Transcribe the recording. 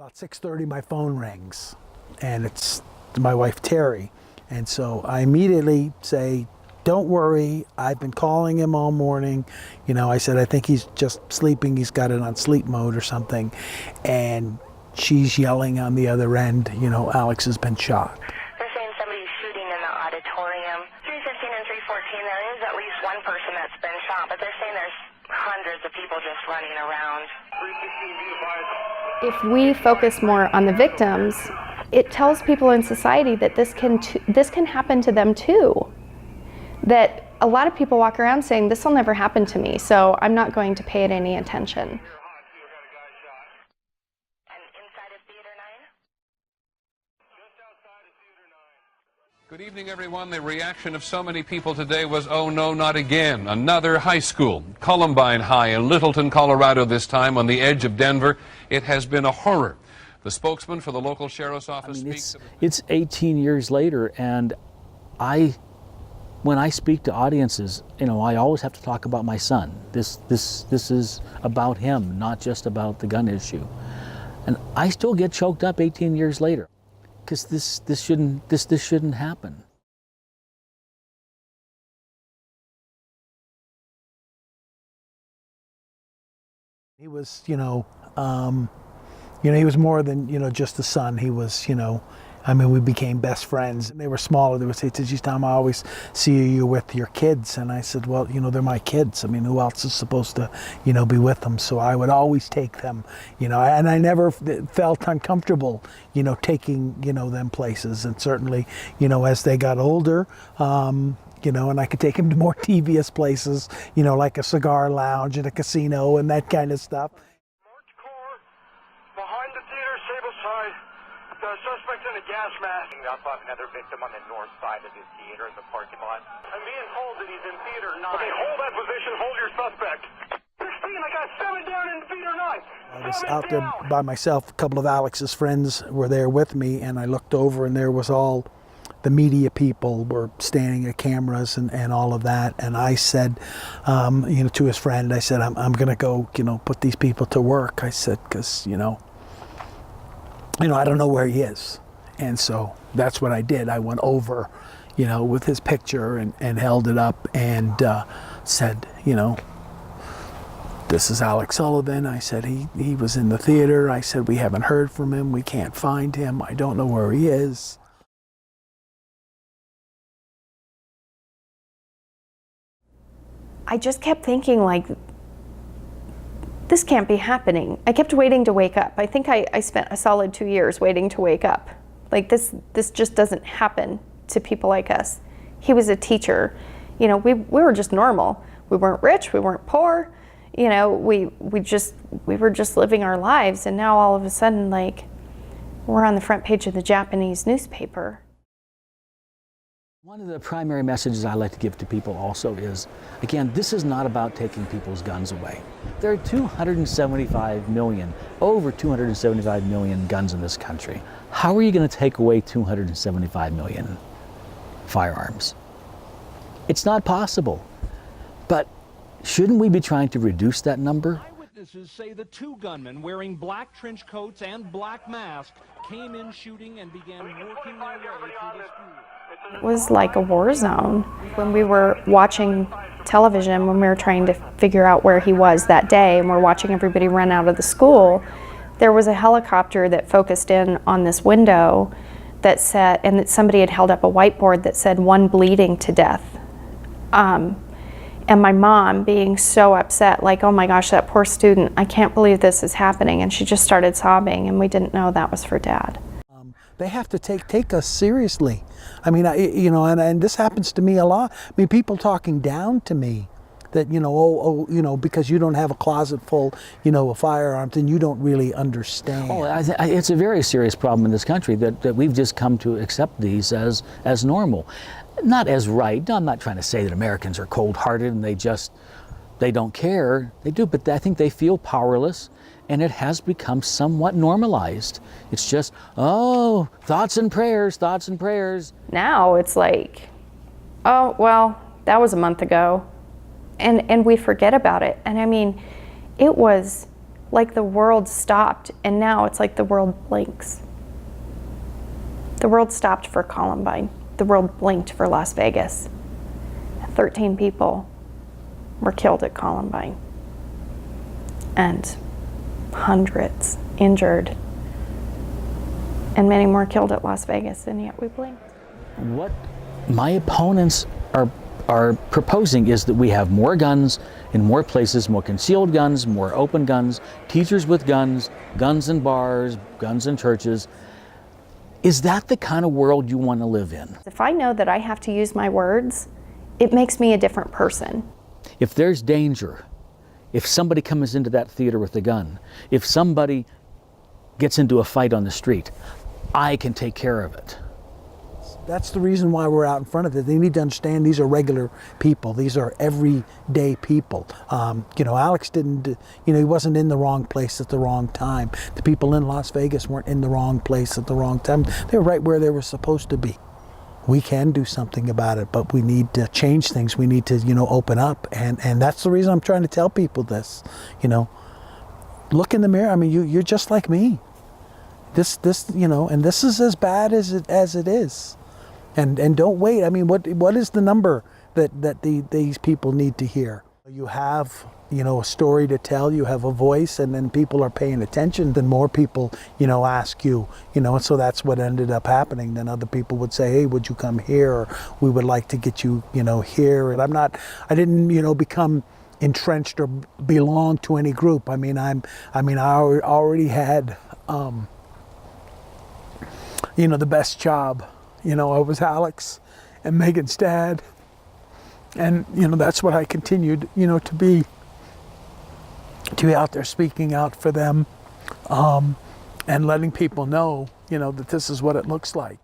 About 6:30 my phone rings, and it's my wife Terry, and so I immediately say, don't worry, I've been calling him all morning. You know, I said, I think he's just sleeping, he's got it on sleep mode or something. And she's yelling on the other end, you know, Alex has been shot. They're saying somebody's shooting in the auditorium. 315 and 314, there is at least one person that's been shot, but they're saying there's hundreds of people just running around. If we focus more on the victims, it tells people in society that this can happen to them too. That a lot of people walk around saying, this will never happen to me, so I'm not going to pay it any attention. And inside of Theater 9? Good evening, everyone. The reaction of so many people today was, oh no, not again. Another high school, Columbine High in Littleton, Colorado this time, on the edge of Denver. It has been a horror. The spokesman for the local sheriff's office speaks. It's 18 years later, and when I speak to audiences, you know, I always have to talk about my son. This is about him, not just about the gun issue. And I still get choked up 18 years later, because this shouldn't happen. He was, he was more than, just a son. He was, I mean, we became best friends. They were smaller. They would say, geez, Tom, I always see you with your kids. And I said, well, they're my kids. I mean, who else is supposed to, be with them? So I would always take them, and I never felt uncomfortable, taking, them places. And certainly, as they got older, and I could take them to more devious places, like a cigar lounge and a casino and that kind of stuff. Marked car behind the theater, Sable side. The suspect in a gas mask. We also have another victim on the north side of this theater in the parking lot. I'm being told that he's in theater 9. Okay, hold that position. Hold your suspect. 16, I got 7 down in theater 9. I was out there by myself. A couple of Alex's friends were there with me, and I looked over, and there was all the media people were standing at cameras and all of that. And I said, to his friend, I said, I'm going to go, put these people to work. I said, because, I don't know where he is. And so that's what I did. I went over, with his picture and held it up and said, this is Alex Sullivan. I said, he was in the theater. I said, we haven't heard from him. We can't find him. I don't know where he is. I just kept thinking, like, this can't be happening. I kept waiting to wake up. I think I spent a solid 2 years waiting to wake up. Like, this just doesn't happen to people like us. He was a teacher. We were just normal. We weren't rich, we weren't poor. We were just living our lives, and now all of a sudden, like, we're on the front page of the Japanese newspaper. One of the primary messages I like to give to people also is, again, this is not about taking people's guns away. There are 275 million, over 275 million guns in this country. How are you going to take away 275 million firearms? It's not possible. But shouldn't we be trying to reduce that number? Eyewitnesses say the 2 gunmen wearing black trench coats and black masks came in shooting and began working their way through the school. It was like a war zone. When we were watching television, when we were trying to figure out where he was that day, and we're watching everybody run out of the school, there was a helicopter that focused in on this window that said, and that somebody had held up a whiteboard that said, 1 bleeding to death. And my mom being so upset, like, oh my gosh, that poor student, I can't believe this is happening. And she just started sobbing, and we didn't know that was for Dad. They have to take us seriously. I mean, and this happens to me a lot. I mean, people talking down to me that, because you don't have a closet full, of firearms, and you don't really understand. Oh, it's a very serious problem in this country that we've just come to accept these as normal. Not as right. I'm not trying to say that Americans are cold-hearted and they don't care. They do, but I think they feel powerless. And it has become somewhat normalized. It's just, oh, thoughts and prayers, thoughts and prayers. Now it's like, oh, well, that was a month ago. And we forget about it. And I mean, it was like the world stopped, and now it's like the world blinks. The world stopped for Columbine. The world blinked for Las Vegas. 13 people were killed at Columbine, and hundreds injured, and many more killed at Las Vegas, and yet we blinked. What my opponents are proposing is that we have more guns in more places, more concealed guns, more open guns, teachers with guns, guns in bars, guns in churches. Is that the kind of world you want to live in? If I know that I have to use my words, it makes me a different person. If there's danger, if somebody comes into that theater with a gun, if somebody gets into a fight on the street, I can take care of it. That's the reason why we're out in front of it. They need to understand these are regular people. These are everyday people. Alex didn't, he wasn't in the wrong place at the wrong time. The people in Las Vegas weren't in the wrong place at the wrong time. They were right where they were supposed to be. We can do something about it, but we need to change things. We need to, open up. And that's the reason I'm trying to tell people this. Look in the mirror. I mean, you're just like me. This, and this is as bad as it is. And don't wait. I mean, what is the number that these people need to hear? You have, a story to tell, you have a voice, and then people are paying attention, then more people, ask you, and so that's what ended up happening. Then other people would say, hey, would you come here? Or we would like to get you, here. And I didn't, become entrenched or belong to any group. I already had, the best job. I was Alex and Megan's dad. And, that's what I continued, to be out there speaking out for them, and letting people know, that this is what it looks like.